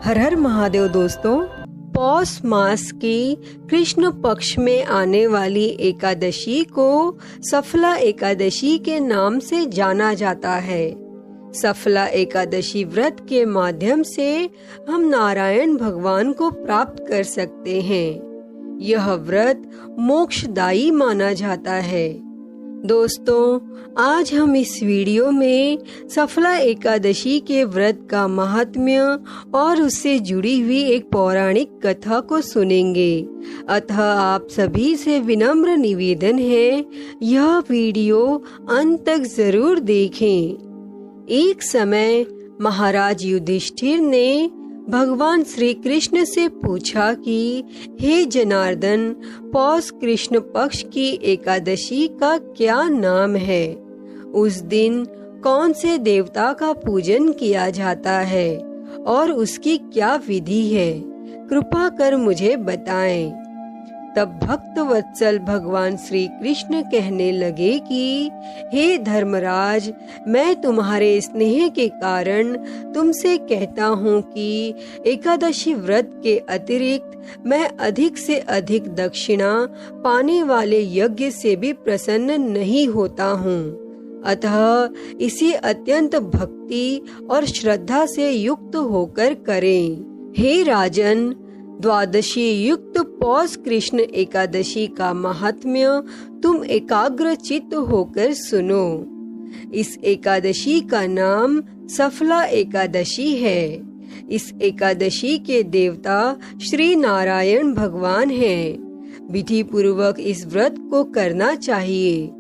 हर हर महादेव दोस्तों। पौष मास की कृष्ण पक्ष में आने वाली एकादशी को सफला एकादशी के नाम से जाना जाता है। सफला एकादशी व्रत के माध्यम से हम नारायण भगवान को प्राप्त कर सकते हैं। यह व्रत मोक्षदायी माना जाता है। दोस्तों, आज हम इस वीडियो में सफला एकादशी के व्रत का महात्म्य और उससे जुड़ी हुई एक पौराणिक कथा को सुनेंगे। अतः आप सभी से विनम्र निवेदन है, यह वीडियो अंत तक जरूर देखें। एक समय महाराज युधिष्ठिर ने भगवान श्री कृष्ण से पूछा कि हे जनार्दन, पौष कृष्ण पक्ष की एकादशी का क्या नाम है? उस दिन कौन से देवता का पूजन किया जाता है और उसकी क्या विधि है? कृपा कर मुझे बताएं। तब भक्त वत्सल भगवान श्री कृष्ण कहने लगे कि हे धर्मराज, मैं तुम्हारे स्नेह के कारण तुमसे कहता हूँ कि एकादशी व्रत के अतिरिक्त मैं अधिक से अधिक दक्षिणा पाने वाले यज्ञ से भी प्रसन्न नहीं होता हूँ। अतः इसे अत्यंत भक्ति और श्रद्धा से युक्त होकर करें। हे राजन, द्वादशी युक्त पौष कृष्ण एकादशी का महात्म्य तुम एकाग्र चित्त होकर सुनो। इस एकादशी का नाम सफला एकादशी है। इस एकादशी के देवता श्री नारायण भगवान हैं। विधि पूर्वक इस व्रत को करना चाहिए।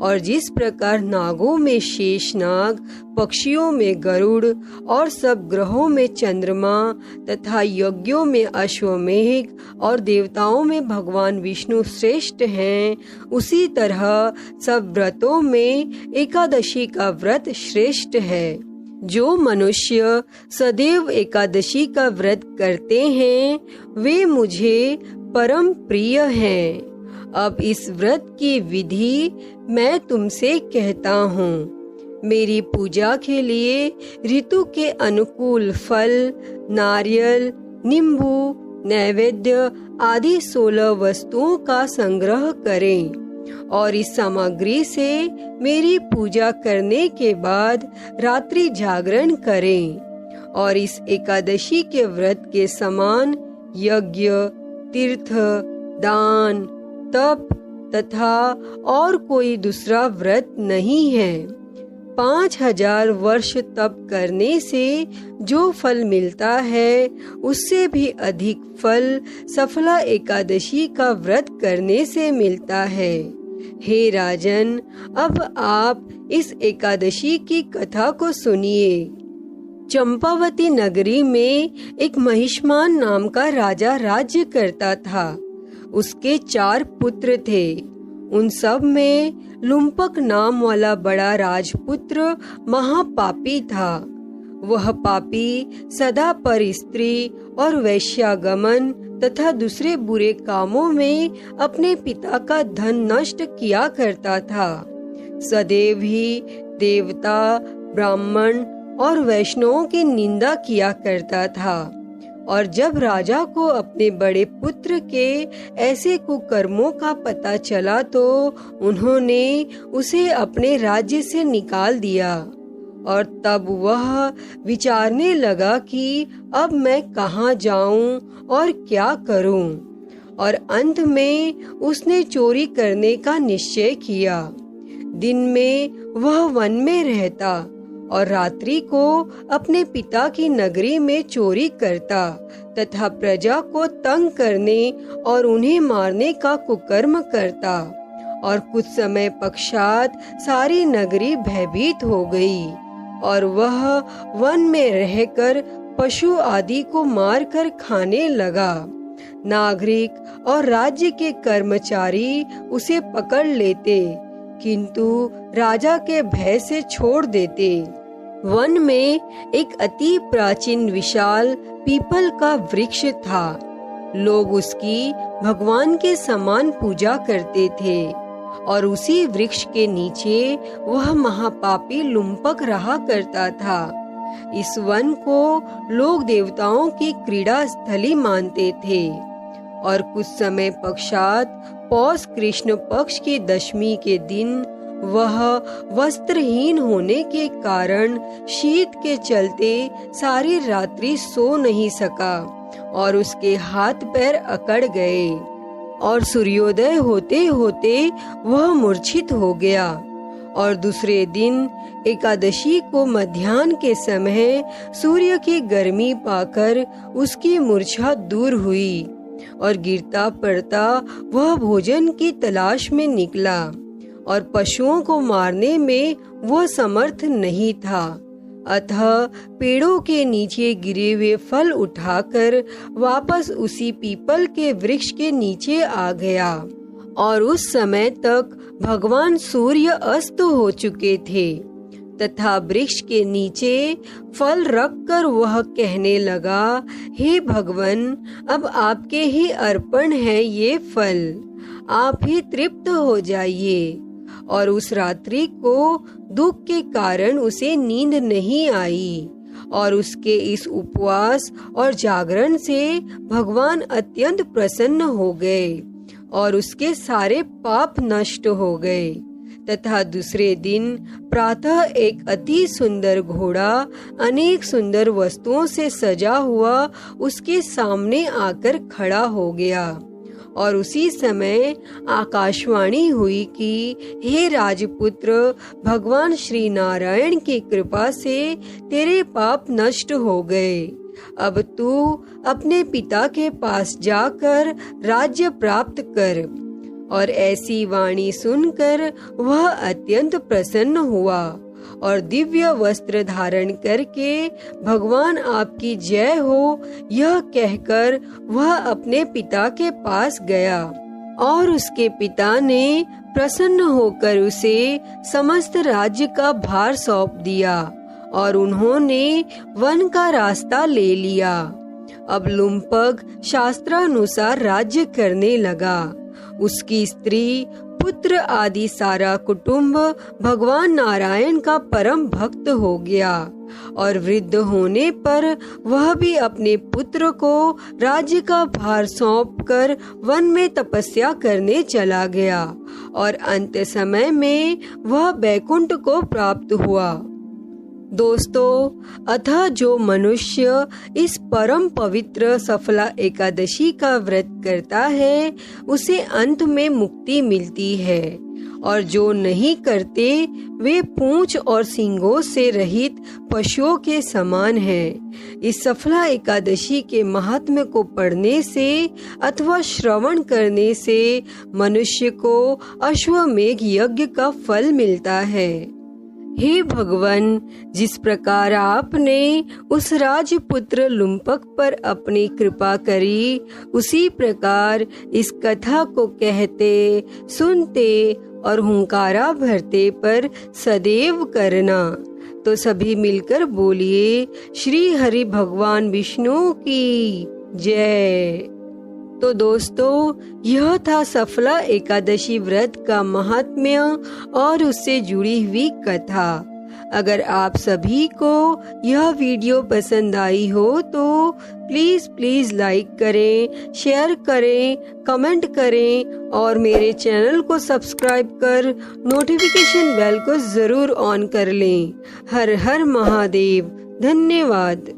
और जिस प्रकार नागों में शेषनाग, पक्षियों में गरुड़ और सब ग्रहों में चंद्रमा तथा यज्ञों में अश्वमेघ और देवताओं में भगवान विष्णु श्रेष्ठ हैं, उसी तरह सब व्रतों में एकादशी का व्रत श्रेष्ठ है। जो मनुष्य सदैव एकादशी का व्रत करते हैं वे मुझे परम प्रिय हैं। अब इस व्रत की विधि मैं तुमसे कहता हूँ। मेरी पूजा के लिए ऋतु के अनुकूल फल, नारियल, नींबू, नैवेद्य आदि 16 वस्तुओं का संग्रह करें और इस सामग्री से मेरी पूजा करने के बाद रात्रि जागरण करें और इस एकादशी के व्रत के समान यज्ञ, तीर्थ, दान, तप तथा और कोई दूसरा व्रत नहीं है। 5000 वर्ष तप करने से जो फल मिलता है उससे भी अधिक फल सफला एकादशी का व्रत करने से मिलता है। हे राजन, अब आप इस एकादशी की कथा को सुनिए। चंपावती नगरी में एक महिष्मान नाम का राजा राज्य करता था। उसके 4 पुत्र थे। उन सब में लुम्पक नाम वाला बड़ा राजपुत्र महापापी था। वह पापी सदा पर स्त्री और वैश्यागमन तथा दूसरे बुरे कामों में अपने पिता का धन नष्ट किया करता था। सदैव ही देवता, ब्राह्मण और वैष्णवों की निंदा किया करता था। और जब राजा को अपने बड़े पुत्र के ऐसे कुकर्मों का पता चला तो उन्होंने उसे अपने राज्य से निकाल दिया। और तब वह विचारने लगा कि अब मैं कहाँ जाऊं और क्या करूं। और अंत में उसने चोरी करने का निश्चय किया। दिन में वह वन में रहता और रात्रि को अपने पिता की नगरी में चोरी करता तथा प्रजा को तंग करने और उन्हें मारने का कुकर्म करता। और कुछ समय पश्चात सारी नगरी भयभीत हो गई और वह वन में रहकर पशु आदि को मारकर खाने लगा। नागरिक और राज्य के कर्मचारी उसे पकड़ लेते, किंतु राजा के भय से छोड़ देते। वन में एक अति प्राचीन विशाल पीपल का वृक्ष था। लोग उसकी भगवान के समान पूजा करते थे और उसी वृक्ष के नीचे वह महापापी लुम्पक रहा करता था। इस वन को लोग देवताओं की क्रीड़ा स्थली मानते थे। और कुछ समय पश्चात पौष कृष्ण पक्ष की दशमी के दिन वह वस्त्रहीन होने के कारण शीत के चलते सारी रात्रि सो नहीं सका और उसके हाथ पैर अकड़ गए और सूर्योदय होते होते वह मूर्छित हो गया। और दूसरे दिन एकादशी को मध्याह्न के समय सूर्य की गर्मी पाकर उसकी मूर्छा दूर हुई और गिरता पड़ता वह भोजन की तलाश में निकला और पशुओं को मारने में वह समर्थ नहीं था। अतः पेड़ों के नीचे गिरे हुए फल उठाकर वापस उसी पीपल के वृक्ष के नीचे आ गया। और उस समय तक भगवान सूर्य अस्त हो चुके थे तथा वृक्ष के नीचे फल रखकर वह कहने लगा, हे भगवान, अब आपके ही अर्पण है ये फल, आप ही तृप्त हो जाइए। और उस रात्रि को दुख के कारण उसे नींद नहीं आई और उसके इस उपवास और जागरण से भगवान अत्यंत प्रसन्न हो गए और उसके सारे पाप नष्ट हो गए। तथा दूसरे दिन प्रातः एक अति सुंदर घोड़ा अनेक सुंदर वस्तुओं से सजा हुआ उसके सामने आकर खड़ा हो गया। और उसी समय आकाशवाणी हुई कि हे राजपुत्र, भगवान श्री नारायण की कृपा से तेरे पाप नष्ट हो गए। अब तू अपने पिता के पास जाकर राज्य प्राप्त कर। और ऐसी वाणी सुनकर वह अत्यंत प्रसन्न हुआ और दिव्य वस्त्र धारण करके भगवान आपकी जय हो यह कहकर वह अपने पिता के पास गया। और उसके पिता ने प्रसन्न होकर उसे समस्त राज्य का भार सौंप दिया और उन्होंने वन का रास्ता ले लिया। अब लुम्पग शास्त्रानुसार राज्य करने लगा। उसकी स्त्री, पुत्र आदि सारा कुटुंब भगवान नारायण का परम भक्त हो गया और वृद्ध होने पर वह भी अपने पुत्र को राज्य का भार सौंपकर वन में तपस्या करने चला गया और अंत समय में वह बैकुंठ को प्राप्त हुआ। दोस्तों, अतः जो मनुष्य इस परम पवित्र सफला एकादशी का व्रत करता है उसे अंत में मुक्ति मिलती है और जो नहीं करते वे पूंछ और सींगों से रहित पशुओं के समान हैं। इस सफला एकादशी के महात्म्य को पढ़ने से अथवा श्रवण करने से मनुष्य को अश्वमेघ यज्ञ का फल मिलता है। हे भगवान, जिस प्रकार आपने उस राजपुत्र लुम्पक पर अपनी कृपा करी, उसी प्रकार इस कथा को कहते, सुनते और हुंकारा भरते पर सदैव करना। तो सभी मिलकर बोलिए, श्री हरि भगवान विष्णु की जय। तो दोस्तों, यह था सफला एकादशी व्रत का महात्म्य और उससे जुड़ी हुई कथा। अगर आप सभी को यह वीडियो पसंद आई हो तो प्लीज लाइक करें, शेयर करें, कमेंट करें और मेरे चैनल को सब्सक्राइब कर नोटिफिकेशन बेल को जरूर ऑन कर लें। हर हर महादेव। धन्यवाद।